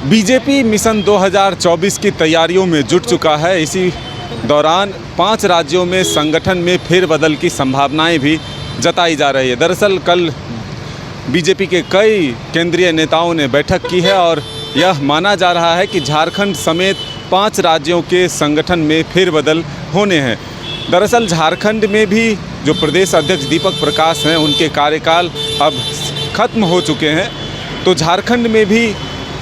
BJP mission 2024 की तैयारियों में जुट चुका है। इसी दौरान 5 राज्यों में संगठन में फेरबदल की संभावनाएं भी जताई जा रही है। दरअसल कल बीजेपी के कई केंद्रीय नेताओं ने बैठक की है और यह माना जा रहा है कि झारखंड समेत 5 राज्यों के संगठन में फेरबदल होने हैं। दरअसल झारखंड में भी जो प्रदेश अध्यक्ष दीपक प्रकाश हैं, उनके कार्यकाल अब खत्म हो चुके हैं, तो झारखंड में भी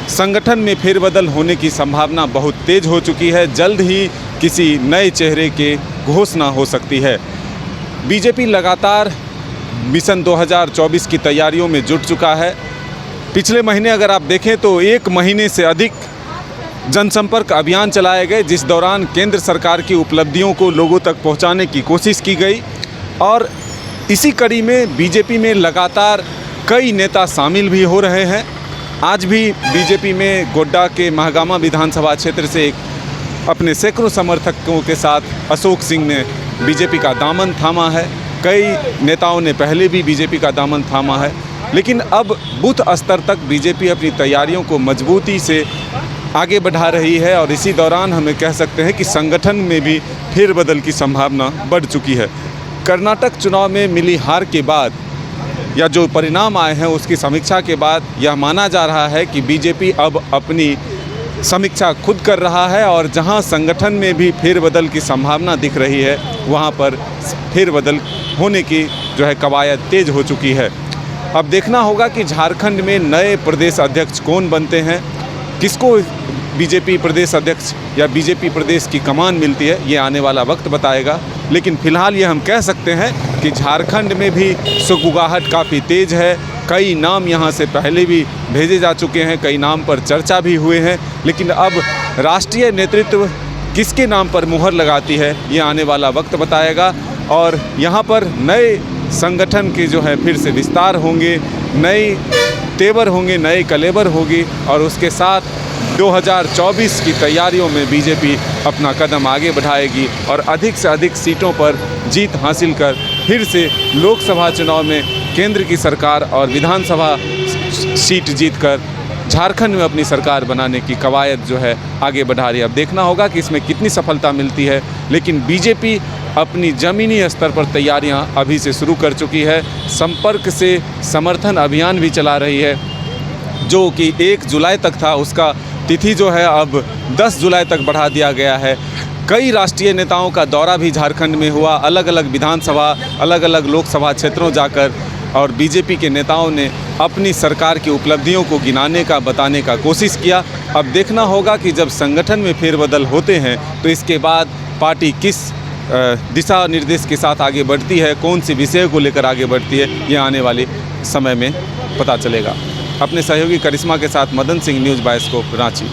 संगठन में फेरबदल होने की संभावना बहुत तेज़ हो चुकी है। जल्द ही किसी नए चेहरे के घोषणा हो सकती है। बीजेपी लगातार मिशन 2024 की तैयारियों में जुट चुका है। पिछले महीने अगर आप देखें तो 1 महीने से अधिक जनसंपर्क अभियान चलाए गए, जिस दौरान केंद्र सरकार की उपलब्धियों को लोगों तक पहुंचाने की कोशिश की गई। और इसी कड़ी में बीजेपी में लगातार कई नेता शामिल भी हो रहे हैं। आज भी बीजेपी में गोड्डा के महागामा विधानसभा क्षेत्र से अपने सैकड़ों समर्थकों के साथ अशोक सिंह ने बीजेपी का दामन थामा है। कई नेताओं ने पहले भी बीजेपी का दामन थामा है, लेकिन अब बूथ स्तर तक बीजेपी अपनी तैयारियों को मजबूती से आगे बढ़ा रही है। और इसी दौरान हमें कह सकते हैं कि संगठन में भी फेरबदल की संभावना बढ़ चुकी है। कर्नाटक चुनाव में मिली हार के बाद या जो परिणाम आए हैं उसकी समीक्षा के बाद यह माना जा रहा है कि बीजेपी अब अपनी समीक्षा खुद कर रहा है और जहां संगठन में भी फेरबदल की संभावना दिख रही है, वहां पर फेरबदल होने की जो है कवायद तेज़ हो चुकी है। अब देखना होगा कि झारखंड में नए प्रदेश अध्यक्ष कौन बनते हैं, किसको बीजेपी प्रदेश अध्यक्ष या बीजेपी प्रदेश की कमान मिलती है, ये आने वाला वक्त बताएगा। लेकिन फ़िलहाल ये हम कह सकते हैं कि झारखंड में भी सुगबुगाहट काफ़ी तेज़ है। कई नाम यहाँ से पहले भी भेजे जा चुके हैं, कई नाम पर चर्चा भी हुए हैं, लेकिन अब राष्ट्रीय नेतृत्व किसके नाम पर मुहर लगाती है, ये आने वाला वक्त बताएगा। और यहाँ पर नए संगठन के जो है फिर से विस्तार होंगे, नए तेवर होंगे, नए कलेवर होगी और उसके साथ 2024 की तैयारियों में बीजेपी अपना कदम आगे बढ़ाएगी और अधिक से अधिक सीटों पर जीत हासिल कर फिर से लोकसभा चुनाव में केंद्र की सरकार और विधानसभा सीट जीतकर झारखंड में अपनी सरकार बनाने की कवायद जो है आगे बढ़ा रही है। अब देखना होगा कि इसमें कितनी सफलता मिलती है, लेकिन बीजेपी अपनी ज़मीनी स्तर पर तैयारियां अभी से शुरू कर चुकी है। संपर्क से समर्थन अभियान भी चला रही है, जो कि 1 जुलाई तक था, उसका तिथि जो है अब 10 जुलाई तक बढ़ा दिया गया है। कई राष्ट्रीय नेताओं का दौरा भी झारखंड में हुआ, अलग अलग विधानसभा, अलग अलग लोकसभा क्षेत्रों जाकर, और बीजेपी के नेताओं ने अपनी सरकार की उपलब्धियों को गिनाने का, बताने का कोशिश किया। अब देखना होगा कि जब संगठन में फेरबदल होते हैं तो इसके बाद पार्टी किस दिशा निर्देश के साथ आगे बढ़ती है, कौन सी विषय को लेकर आगे बढ़ती है, ये आने वाले समय में पता चलेगा। अपने सहयोगी करिश्मा के साथ मदन सिंह, न्यूज़ बाइस्कोप, रांची।